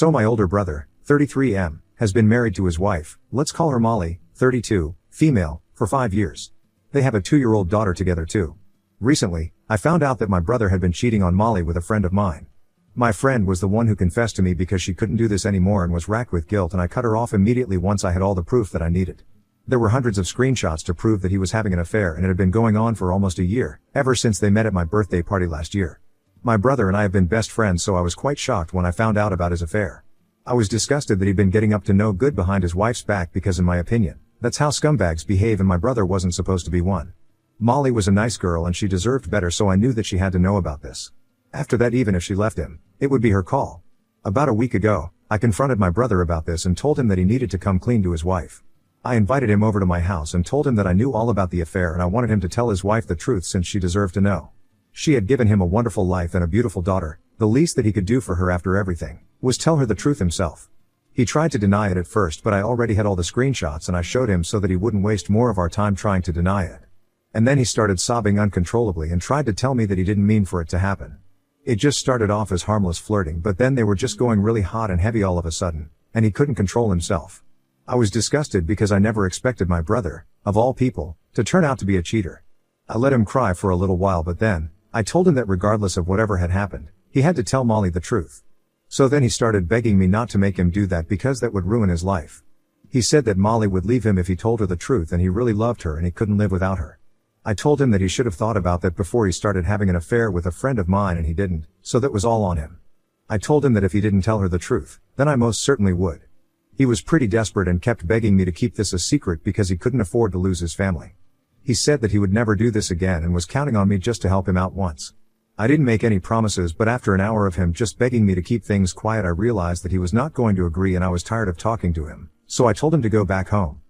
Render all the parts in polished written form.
So my older brother, 33M, has been married to his wife, let's call her Molly, 32, female, for 5 years. They have a 2-year-old daughter together too. Recently, I found out that my brother had been cheating on Molly with a friend of mine. My friend was the one who confessed to me because she couldn't do this anymore and was racked with guilt, and I cut her off immediately once I had all the proof that I needed. There were hundreds of screenshots to prove that he was having an affair, and it had been going on for almost a year, ever since they met at my birthday party last year. My brother and I have been best friends, so I was quite shocked when I found out about his affair. I was disgusted that he'd been getting up to no good behind his wife's back because, in my opinion, that's how scumbags behave, and my brother wasn't supposed to be one. Molly was a nice girl and she deserved better, so I knew that she had to know about this. After that, even if she left him, it would be her call. About a week ago, I confronted my brother about this and told him that he needed to come clean to his wife. I invited him over to my house and told him that I knew all about the affair and I wanted him to tell his wife the truth since she deserved to know. She had given him a wonderful life and a beautiful daughter. The least that he could do for her after everything was tell her the truth himself. He tried to deny it at first, but I already had all the screenshots and I showed him so that he wouldn't waste more of our time trying to deny it. And then he started sobbing uncontrollably and tried to tell me that he didn't mean for it to happen. It just started off as harmless flirting, but then they were just going really hot and heavy all of a sudden, and he couldn't control himself. I was disgusted because I never expected my brother, of all people, to turn out to be a cheater. I let him cry for a little while, but then I told him that regardless of whatever had happened, he had to tell Molly the truth. So then he started begging me not to make him do that because that would ruin his life. He said that Molly would leave him if he told her the truth, and he really loved her and he couldn't live without her. I told him that he should have thought about that before he started having an affair with a friend of mine, and he didn't, so that was all on him. I told him that if he didn't tell her the truth, then I most certainly would. He was pretty desperate and kept begging me to keep this a secret because he couldn't afford to lose his family. He said that he would never do this again and was counting on me just to help him out once. I didn't make any promises, but after an hour of him just begging me to keep things quiet, I realized that he was not going to agree and I was tired of talking to him, so I told him to go back home.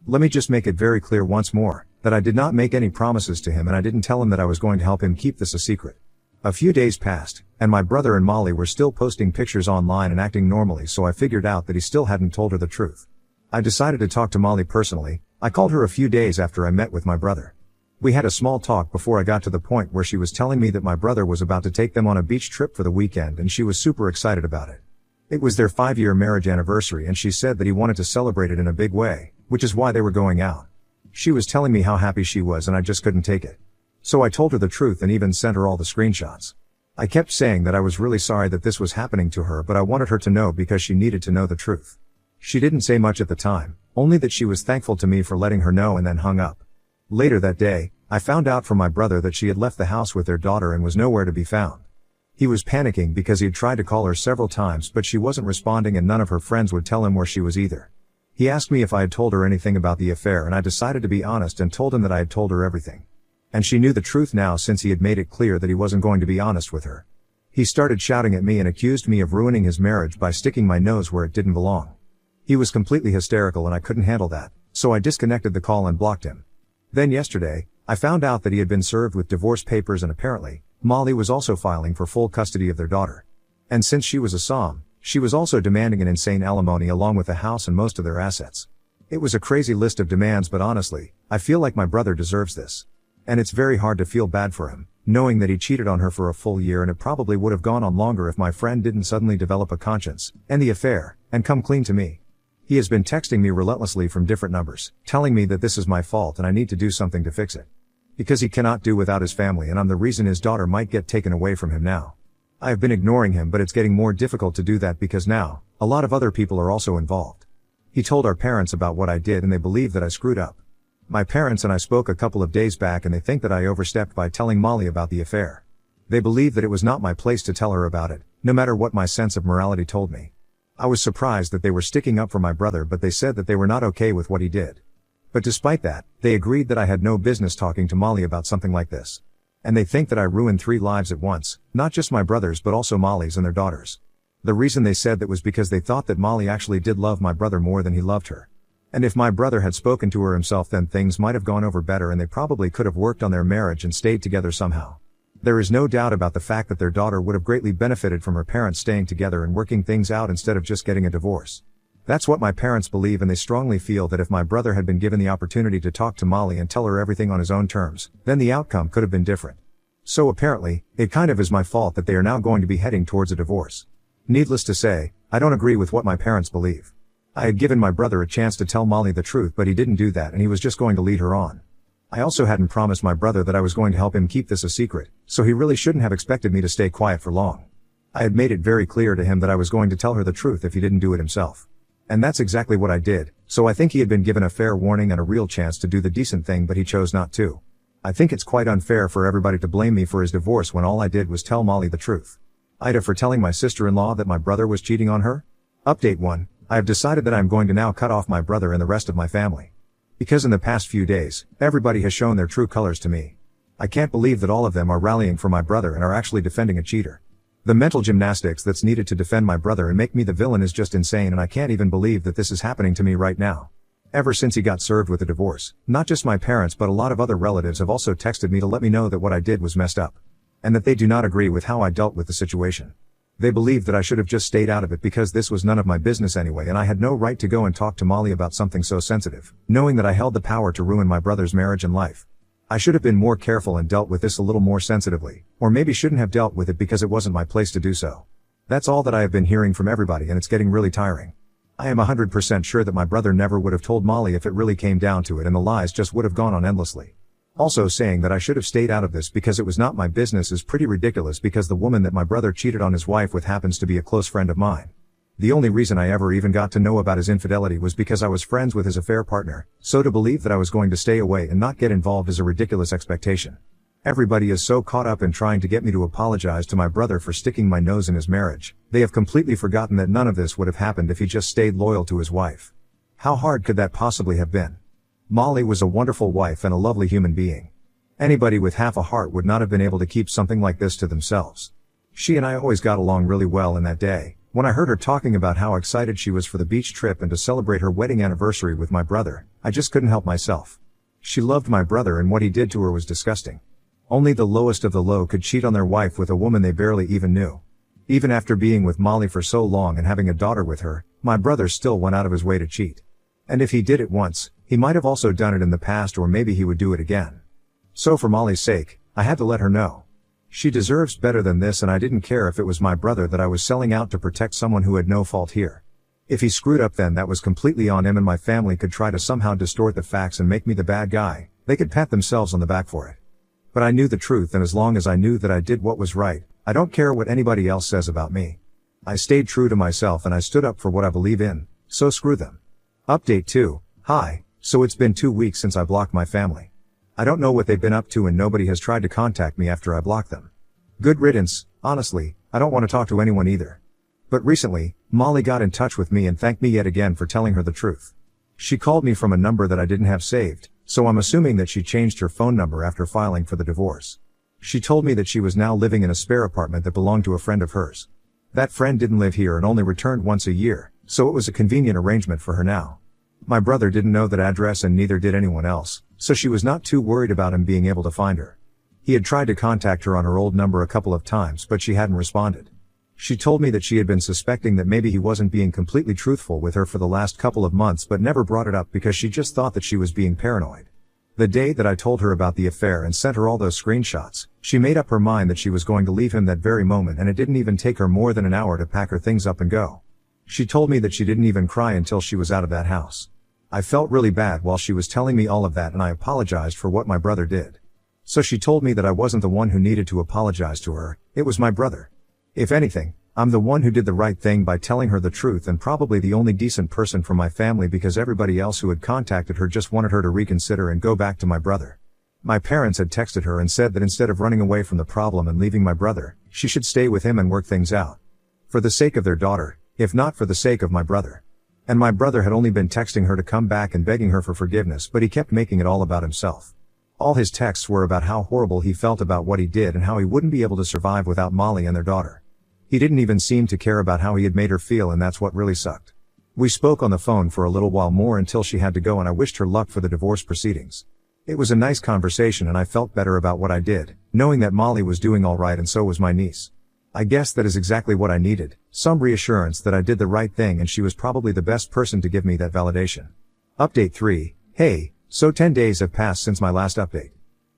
Let me just make it very clear once more, that I did not make any promises to him and I didn't tell him that I was going to help him keep this a secret. A few days passed, and my brother and Molly were still posting pictures online and acting normally, so I figured out that he still hadn't told her the truth. I decided to talk to Molly personally. I called her a few days after I met with my brother. We had a small talk before I got to the point where she was telling me that my brother was about to take them on a beach trip for the weekend and she was super excited about it. It was their 5-year marriage anniversary and she said that he wanted to celebrate it in a big way, which is why they were going out. She was telling me how happy she was and I just couldn't take it. So I told her the truth and even sent her all the screenshots. I kept saying that I was really sorry that this was happening to her, but I wanted her to know because she needed to know the truth. She didn't say much at the time, only that she was thankful to me for letting her know, and then hung up. Later that day, I found out from my brother that she had left the house with their daughter and was nowhere to be found. He was panicking because he had tried to call her several times but she wasn't responding and none of her friends would tell him where she was either. He asked me if I had told her anything about the affair and I decided to be honest and told him that I had told her everything. And she knew the truth now since he had made it clear that he wasn't going to be honest with her. He started shouting at me and accused me of ruining his marriage by sticking my nose where it didn't belong. He was completely hysterical and I couldn't handle that, so I disconnected the call and blocked him. Then yesterday, I found out that he had been served with divorce papers and apparently, Molly was also filing for full custody of their daughter. And since she was a SOM, she was also demanding an insane alimony along with the house and most of their assets. It was a crazy list of demands, but honestly, I feel like my brother deserves this. And it's very hard to feel bad for him, knowing that he cheated on her for a full year, and it probably would have gone on longer if my friend didn't suddenly develop a conscience, end the affair, and come clean to me. He has been texting me relentlessly from different numbers, telling me that this is my fault and I need to do something to fix it. Because he cannot do without his family and I'm the reason his daughter might get taken away from him now. I have been ignoring him, but it's getting more difficult to do that because now, a lot of other people are also involved. He told our parents about what I did and they believe that I screwed up. My parents and I spoke a couple of days back and they think that I overstepped by telling Molly about the affair. They believe that it was not my place to tell her about it, no matter what my sense of morality told me. I was surprised that they were sticking up for my brother, but they said that they were not okay with what he did. But despite that, they agreed that I had no business talking to Molly about something like this. And they think that I ruined 3 lives at once, not just my brother's but also Molly's and their daughters. The reason they said that was because they thought that Molly actually did love my brother more than he loved her. And if my brother had spoken to her himself, then things might have gone over better and they probably could have worked on their marriage and stayed together somehow. There is no doubt about the fact that their daughter would have greatly benefited from her parents staying together and working things out instead of just getting a divorce. That's what my parents believe, and they strongly feel that if my brother had been given the opportunity to talk to Molly and tell her everything on his own terms, then the outcome could have been different. So apparently, it kind of is my fault that they are now going to be heading towards a divorce. Needless to say, I don't agree with what my parents believe. I had given my brother a chance to tell Molly the truth, but he didn't do that and he was just going to lead her on. I also hadn't promised my brother that I was going to help him keep this a secret, so he really shouldn't have expected me to stay quiet for long. I had made it very clear to him that I was going to tell her the truth if he didn't do it himself. And that's exactly what I did, so I think he had been given a fair warning and a real chance to do the decent thing, but he chose not to. I think it's quite unfair for everybody to blame me for his divorce when all I did was tell Molly the truth. Ida for telling my sister-in-law that my brother was cheating on her? Update 1. I have decided that I am going to now cut off my brother and the rest of my family. Because in the past few days, everybody has shown their true colors to me. I can't believe that all of them are rallying for my brother and are actually defending a cheater. The mental gymnastics that's needed to defend my brother and make me the villain is just insane, and I can't even believe that this is happening to me right now. Ever since he got served with a divorce, not just my parents but a lot of other relatives have also texted me to let me know that what I did was messed up. And that they do not agree with how I dealt with the situation. They believe that I should have just stayed out of it because this was none of my business anyway, and I had no right to go and talk to Molly about something so sensitive, knowing that I held the power to ruin my brother's marriage and life. I should have been more careful and dealt with this a little more sensitively, or maybe shouldn't have dealt with it because it wasn't my place to do so. That's all that I have been hearing from everybody, and it's getting really tiring. I am 100% sure that my brother never would have told Molly if it really came down to it, and the lies just would have gone on endlessly. Also, saying that I should have stayed out of this because it was not my business is pretty ridiculous, because the woman that my brother cheated on his wife with happens to be a close friend of mine. The only reason I ever even got to know about his infidelity was because I was friends with his affair partner, so to believe that I was going to stay away and not get involved is a ridiculous expectation. Everybody is so caught up in trying to get me to apologize to my brother for sticking my nose in his marriage, they have completely forgotten that none of this would have happened if he just stayed loyal to his wife. How hard could that possibly have been? Molly was a wonderful wife and a lovely human being. Anybody with half a heart would not have been able to keep something like this to themselves. She and I always got along really well, in that day, when I heard her talking about how excited she was for the beach trip and to celebrate her wedding anniversary with my brother, I just couldn't help myself. She loved my brother, and what he did to her was disgusting. Only the lowest of the low could cheat on their wife with a woman they barely even knew. Even after being with Molly for so long and having a daughter with her, my brother still went out of his way to cheat. And if he did it once, he might have also done it in the past, or maybe he would do it again. So for Molly's sake, I had to let her know. She deserves better than this, and I didn't care if it was my brother that I was selling out to protect someone who had no fault here. If he screwed up, then that was completely on him, and my family could try to somehow distort the facts and make me the bad guy. They could pat themselves on the back for it. But I knew the truth, and as long as I knew that I did what was right, I don't care what anybody else says about me. I stayed true to myself and I stood up for what I believe in, so screw them. Update 2. Hi, so it's been 2 weeks since I blocked my family. I don't know what they've been up to, and nobody has tried to contact me after I blocked them. Good riddance, honestly, I don't want to talk to anyone either. But recently, Molly got in touch with me and thanked me yet again for telling her the truth. She called me from a number that I didn't have saved, so I'm assuming that she changed her phone number after filing for the divorce. She told me that she was now living in a spare apartment that belonged to a friend of hers. That friend didn't live here and only returned once a year, so it was a convenient arrangement for her now. My brother didn't know that address, and neither did anyone else, so she was not too worried about him being able to find her. He had tried to contact her on her old number a couple of times, but she hadn't responded. She told me that she had been suspecting that maybe he wasn't being completely truthful with her for the last couple of months, but never brought it up because she just thought that she was being paranoid. The day that I told her about the affair and sent her all those screenshots, she made up her mind that she was going to leave him that very moment, and it didn't even take her more than an hour to pack her things up and go. She told me that she didn't even cry until she was out of that house. I felt really bad while she was telling me all of that, and I apologized for what my brother did. So she told me that I wasn't the one who needed to apologize to her, it was my brother. If anything, I'm the one who did the right thing by telling her the truth, and probably the only decent person from my family, because everybody else who had contacted her just wanted her to reconsider and go back to my brother. My parents had texted her and said that instead of running away from the problem and leaving my brother, she should stay with him and work things out. For the sake of their daughter, if not for the sake of my brother. And my brother had only been texting her to come back and begging her for forgiveness, but he kept making it all about himself. All his texts were about how horrible he felt about what he did and how he wouldn't be able to survive without Molly and their daughter. He didn't even seem to care about how he had made her feel, and that's what really sucked. We spoke on the phone for a little while more until she had to go, and I wished her luck for the divorce proceedings. It was a nice conversation, and I felt better about what I did, knowing that Molly was doing all right and so was my niece. I guess that is exactly what I needed, some reassurance that I did the right thing, and she was probably the best person to give me that validation. Update 3. Hey, so 10 days have passed since my last update.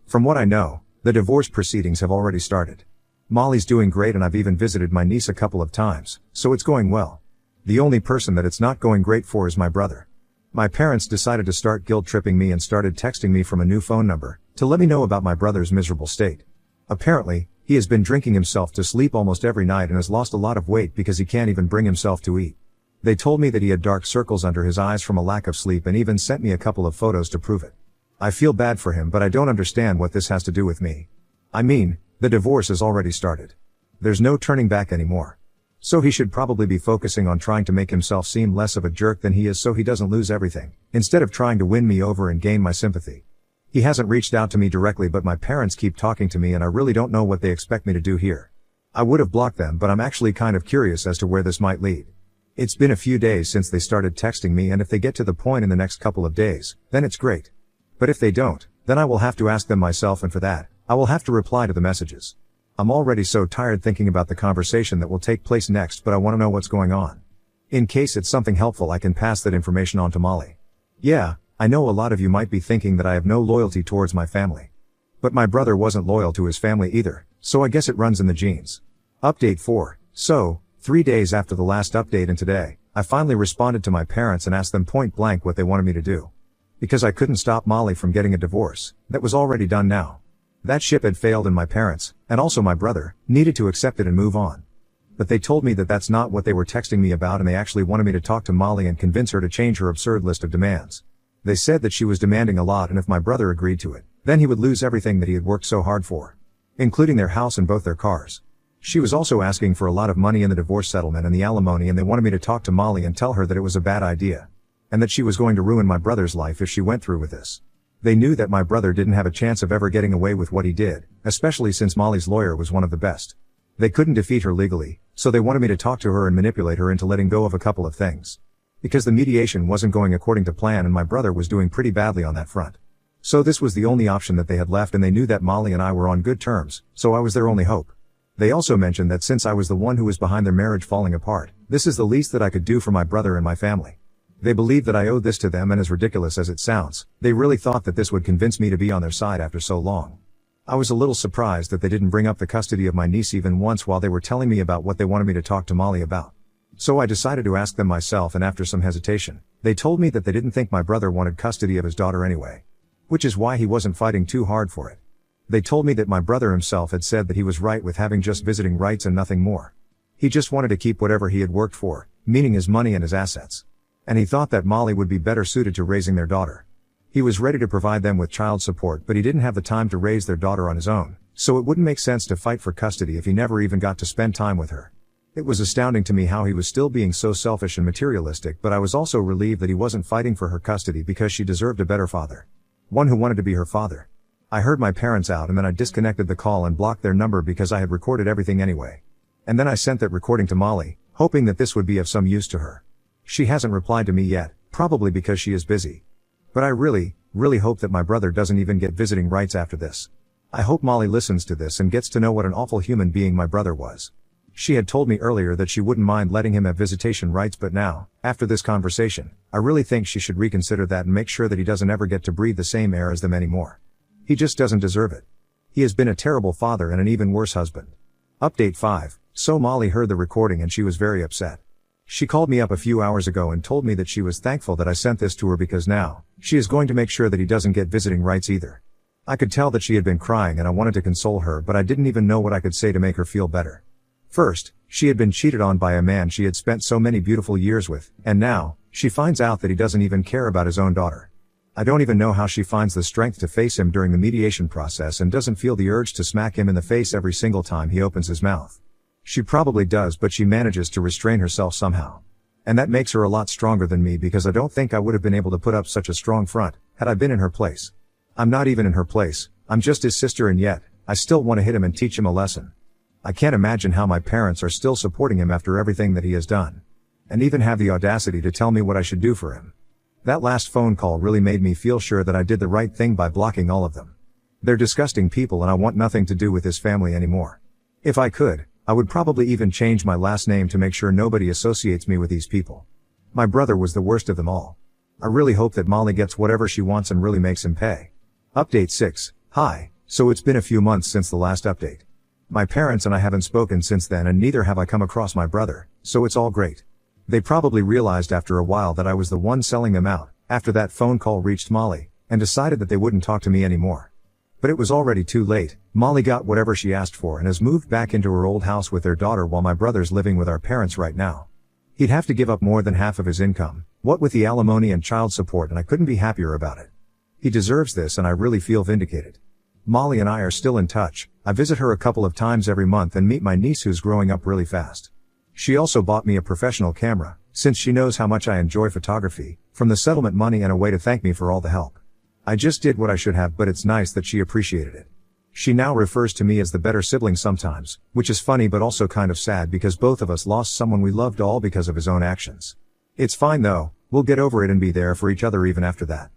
From what I know, the divorce proceedings have already started. Molly's doing great, and I've even visited my niece a couple of times, so it's going well. The only person that it's not going great for is my brother. My parents decided to start guilt-tripping me and started texting me from a new phone number, to let me know about my brother's miserable state. Apparently, he has been drinking himself to sleep almost every night and has lost a lot of weight because he can't even bring himself to eat. They told me that he had dark circles under his eyes from a lack of sleep and even sent me a couple of photos to prove it. I feel bad for him, but I don't understand what this has to do with me. I mean, the divorce has already started. There's no turning back anymore. So he should probably be focusing on trying to make himself seem less of a jerk than he is so he doesn't lose everything, instead of trying to win me over and gain my sympathy. He hasn't reached out to me directly, but my parents keep talking to me and I really don't know what they expect me to do here. I would have blocked them, but I'm actually kind of curious as to where this might lead. It's been a few days since they started texting me, and if they get to the point in the next couple of days, then it's great. But if they don't, then I will have to ask them myself, and for that, I will have to reply to the messages. I'm already so tired thinking about the conversation that will take place next, but I want to know what's going on. In case it's something helpful, I can pass that information on to Molly. Yeah, I know a lot of you might be thinking that I have no loyalty towards my family. But my brother wasn't loyal to his family either, so I guess it runs in the genes. Update 4. So, 3 days after the last update and today, I finally responded to my parents and asked them point blank what they wanted me to do. Because I couldn't stop Molly from getting a divorce, that was already done now. That ship had failed and my parents, and also my brother, needed to accept it and move on. But they told me that that's not what they were texting me about, and they actually wanted me to talk to Molly and convince her to change her absurd list of demands. They said that she was demanding a lot, and if my brother agreed to it, then he would lose everything that he had worked so hard for, including their house and both their cars. She was also asking for a lot of money in the divorce settlement and the alimony, and they wanted me to talk to Molly and tell her that it was a bad idea, and that she was going to ruin my brother's life if she went through with this. They knew that my brother didn't have a chance of ever getting away with what he did, especially since Molly's lawyer was one of the best. They couldn't defeat her legally, so they wanted me to talk to her and manipulate her into letting go of a couple of things. Because the mediation wasn't going according to plan and my brother was doing pretty badly on that front. So this was the only option that they had left, and they knew that Molly and I were on good terms, so I was their only hope. They also mentioned that since I was the one who was behind their marriage falling apart, this is the least that I could do for my brother and my family. They believed that I owed this to them, and as ridiculous as it sounds, they really thought that this would convince me to be on their side after so long. I was a little surprised that they didn't bring up the custody of my niece even once while they were telling me about what they wanted me to talk to Molly about. So I decided to ask them myself, and after some hesitation, they told me that they didn't think my brother wanted custody of his daughter anyway. Which is why he wasn't fighting too hard for it. They told me that my brother himself had said that he was right with having just visiting rights and nothing more. He just wanted to keep whatever he had worked for, meaning his money and his assets. And he thought that Molly would be better suited to raising their daughter. He was ready to provide them with child support, but he didn't have the time to raise their daughter on his own, so it wouldn't make sense to fight for custody if he never even got to spend time with her. It was astounding to me how he was still being so selfish and materialistic, but I was also relieved that he wasn't fighting for her custody because she deserved a better father. One who wanted to be her father. I heard my parents out, and then I disconnected the call and blocked their number because I had recorded everything anyway. And then I sent that recording to Molly, hoping that this would be of some use to her. She hasn't replied to me yet, probably because she is busy. But I really hope that my brother doesn't even get visiting rights after this. I hope Molly listens to this and gets to know what an awful human being my brother was. She had told me earlier that she wouldn't mind letting him have visitation rights, but now, after this conversation, I really think she should reconsider that and make sure that he doesn't ever get to breathe the same air as them anymore. He just doesn't deserve it. He has been a terrible father and an even worse husband. Update 5. So Molly heard the recording and she was very upset. She called me up a few hours ago and told me that she was thankful that I sent this to her because now, she is going to make sure that he doesn't get visiting rights either. I could tell that she had been crying and I wanted to console her, but I didn't even know what I could say to make her feel better. First, she had been cheated on by a man she had spent so many beautiful years with, and now, she finds out that he doesn't even care about his own daughter. I don't even know how she finds the strength to face him during the mediation process and doesn't feel the urge to smack him in the face every single time he opens his mouth. She probably does, but she manages to restrain herself somehow. And that makes her a lot stronger than me, because I don't think I would have been able to put up such a strong front, had I been in her place. I'm not even in her place, I'm just his sister, and yet, I still want to hit him and teach him a lesson. I can't imagine how my parents are still supporting him after everything that he has done. And even have the audacity to tell me what I should do for him. That last phone call really made me feel sure that I did the right thing by blocking all of them. They're disgusting people and I want nothing to do with this family anymore. If I could, I would probably even change my last name to make sure nobody associates me with these people. My brother was the worst of them all. I really hope that Molly gets whatever she wants and really makes him pay. Update 6. Hi, so it's been a few months since the last update. My parents and I haven't spoken since then, and neither have I come across my brother, so it's all great. They probably realized after a while that I was the one selling them out, after that phone call reached Molly, and decided that they wouldn't talk to me anymore. But it was already too late. Molly got whatever she asked for and has moved back into her old house with their daughter while my brother's living with our parents right now. He'd have to give up more than half of his income, what with the alimony and child support, and I couldn't be happier about it. He deserves this and I really feel vindicated. Molly and I are still in touch. I visit her a couple of times every month and meet my niece who's growing up really fast. She also bought me a professional camera, since she knows how much I enjoy photography, from the settlement money and a way to thank me for all the help. I just did what I should have, but it's nice that she appreciated it. She now refers to me as the better sibling sometimes, which is funny but also kind of sad because both of us lost someone we loved all because of his own actions. It's fine though, we'll get over it and be there for each other even after that.